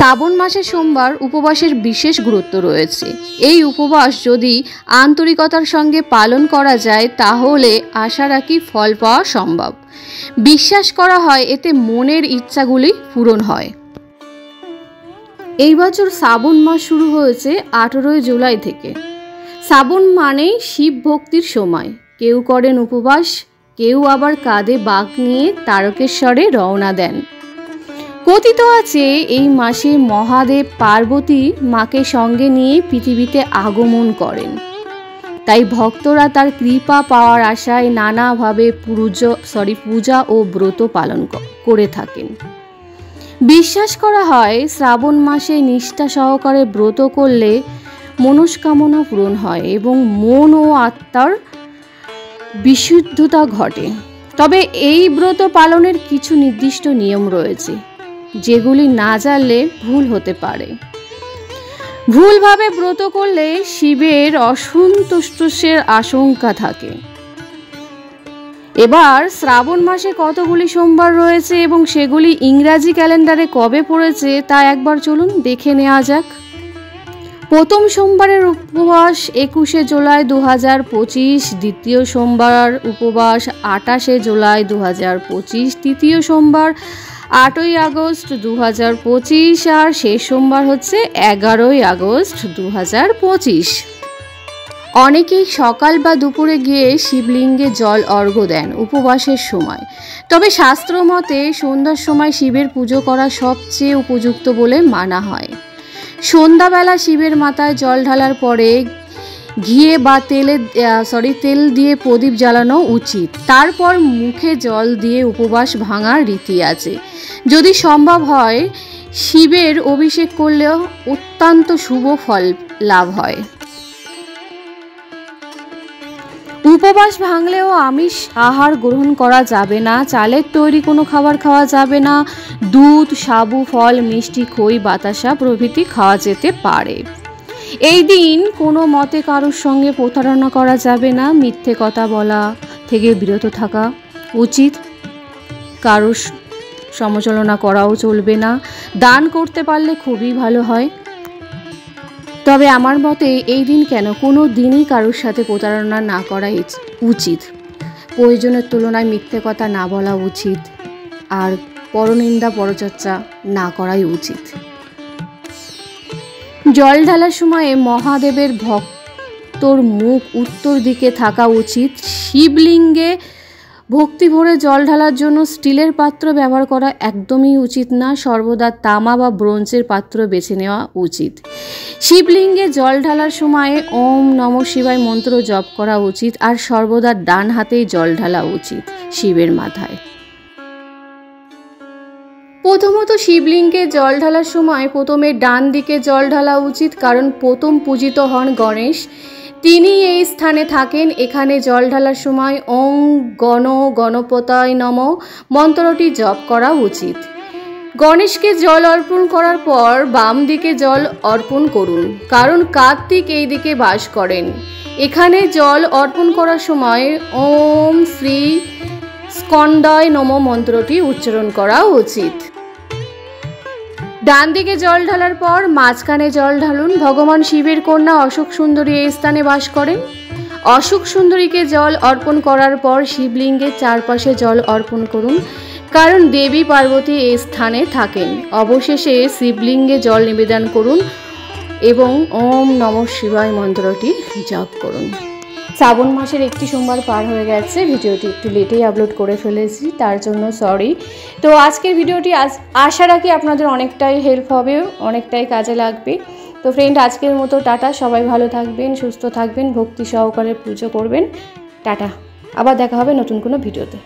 শ্রাবণ মাসে সোমবার উপবাসের বিশেষ গুরুত্ব রয়েছে। এই উপবাস যদি আন্তরিকতার সঙ্গে পালন করা যায় তাহলে আশা রাখি ফল পাওয়া সম্ভব। বিশ্বাস করা হয় এতে মনের ইচ্ছাগুলি পূরণ হয়। এই বছর শ্রাবণ মাস শুরু হয়েছে 18 জুলাই থেকে। শ্রাবণ মানেই শিব ভক্তির সময়। কেউ করেন উপবাস, কেউ আবার কাঁধে বাঁক নিয়ে তারকেশ্বরে রওনা দেন। কথিত আছে এই মাসে মহাদেব পার্বতী মাকে সঙ্গে নিয়ে পৃথিবীতে আগমন করেন। তাই ভক্তরা তার কৃপা পাওয়ার আশায় নানাভাবে পূজা ও ব্রত পালন করে থাকেন। বিশ্বাস করা হয় শ্রাবণ মাসে নিষ্ঠা সহকারে ব্রত করলে মনস্কামনা পূরণ হয় এবং মন ও আত্মার বিশুদ্ধতা ঘটে। তবে এই ব্রত পালনের কিছু নির্দিষ্ট নিয়ম রয়েছে যেগুলি না জানলে ভুল হতে পারে। ভুলভাবে ব্রত করলে শিবের অসন্তুষ্টের আশঙ্কা থাকে। এবার শ্রাবণ মাসে কতগুলি সোমবার রয়েছে এবং সেগুলি ইংরাজি ক্যালেন্ডারে কবে পড়েছে তা একবার চলুন দেখে নেওয়া যাক। প্রথম সোমবারের উপবাস 21 জুলাই 2025, দ্বিতীয় সোমবার উপবাস 28 জুলাই 2025, তৃতীয় সোমবার 8 আগস্ট 2025 আর শেষ সোমবার হচ্ছে 11 আগস্ট 2025। অনেকেই সকাল বা দুপুরে গিয়ে শিবলিঙ্গে জল অর্ঘ্য দেন উপবাসের সময়। তবে শাস্ত্র মতে সন্ধ্যার সময় শিবের পুজো করা সবচেয়ে উপযুক্ত বলে মানা হয়। সন্ধ্যাবেলা শিবের মাথায় জল ঢালার পরে ঘিয়ে বা তেল দিয়ে প্রদীপ জ্বালানো উচিত। তারপর মুখে জল দিয়ে উপবাস ভাঙার রীতি আছে। যদি সম্ভব হয় শিবের অভিষেক করলেও অত্যন্ত শুভ ফল লাভ হয়। উপবাস ভাঙলেও আমিষ আহার গ্রহণ করা যাবে না, চালের তৈরি কোনো খাবার খাওয়া যাবে না, দুধ, সাবু, ফল, মিষ্টি, খই, বাতাসা প্রভৃতি খাওয়া যেতে পারে। এই দিন কোনো মতে কারোর সঙ্গে প্রতারণা করা যাবে না, মিথ্যে কথা বলা থেকে বিরত থাকা উচিত, কারোর সমালোচনা করাও চলবে না। দান করতে পারলে খুবই ভালো হয়। তবে আমার মতে এই দিন কেন কোনো দিনই কারোর সাথে প্রতারণা না করা উচিত। প্রয়োজনের তুলনায় মিথ্যে কথা না বলা উচিত আর পরনিন্দা পরচর্চা না করাই উচিত। জল ঢালার সময়ে মহাদেবের ভক্তর মুখ উত্তর দিকে থাকা উচিত। শিবলিঙ্গে ভক্তি ভরে জল ঢালার জন্য স্টিলের পাত্র ব্যবহার করা একদমই উচিত না, সর্বদা তামা বা ব্রোঞ্জের পাত্র বেছে নেওয়া উচিত। শিবলিঙ্গে জল ঢালার সময় ওম নমঃ শিবায় মন্ত্র জপ করা উচিত আর সর্বদা ডান হাতেই জল ঢালা উচিত শিবের মাথায়। প্রথমত শিবলিঙ্গে জল ঢালার সময় প্রথমে ডান দিকে জল ঢালা উচিত, কারণ প্রথম পূজিত হন গণেশ। তিনি এই স্থানে থাকেন। এখানে জল ঢালার সময় ওং গণপতায় নমঃ মন্ত্রটি জপ করা উচিত। গণেশকে জল অর্পণ করার পর বাম দিকে জল অর্পণ করুন, কারণ কার্তিক এই দিকে বাস করেন। এখানে জল অর্পণ করার সময় ওম শ্রী স্কন্দায় নমঃ মন্ত্রটি উচ্চারণ করা উচিত। ডান দিকে জল ঢালার পর মাঝখানে জল ঢালুন। ভগবান শিবের কন্যা অশোক সুন্দরী এই স্থানে বাস করেন। অশোক সুন্দরীকে জল অর্পণ করার পর শিবলিঙ্গের চারপাশে জল অর্পণ করুন, কারণ দেবী পার্বতী এই স্থানে থাকেন। অবশেষে শিবলিঙ্গে জল নিবেদন করুন এবং ওম নমঃ শিবায় মন্ত্রটি জপ করুন। শ্রাবণ মাসের একটি সোমবার পার হয়ে গেছে। ভিডিওটি একটু লেটেই আপলোড করে ফেলেছি, তার জন্য সরি। তো আজকের ভিডিওটি আশা রাখি আপনাদের অনেকটাই হেল্প হবে, অনেকটাই কাজে লাগবে। তো ফ্রেন্ড, আজকের মতো টাটা। সবাই ভালো থাকবেন, সুস্থ থাকবেন, ভক্তি সহকারে পুজো করবেন। টাটা। আবার দেখা হবে নতুন কোনো ভিডিওতে।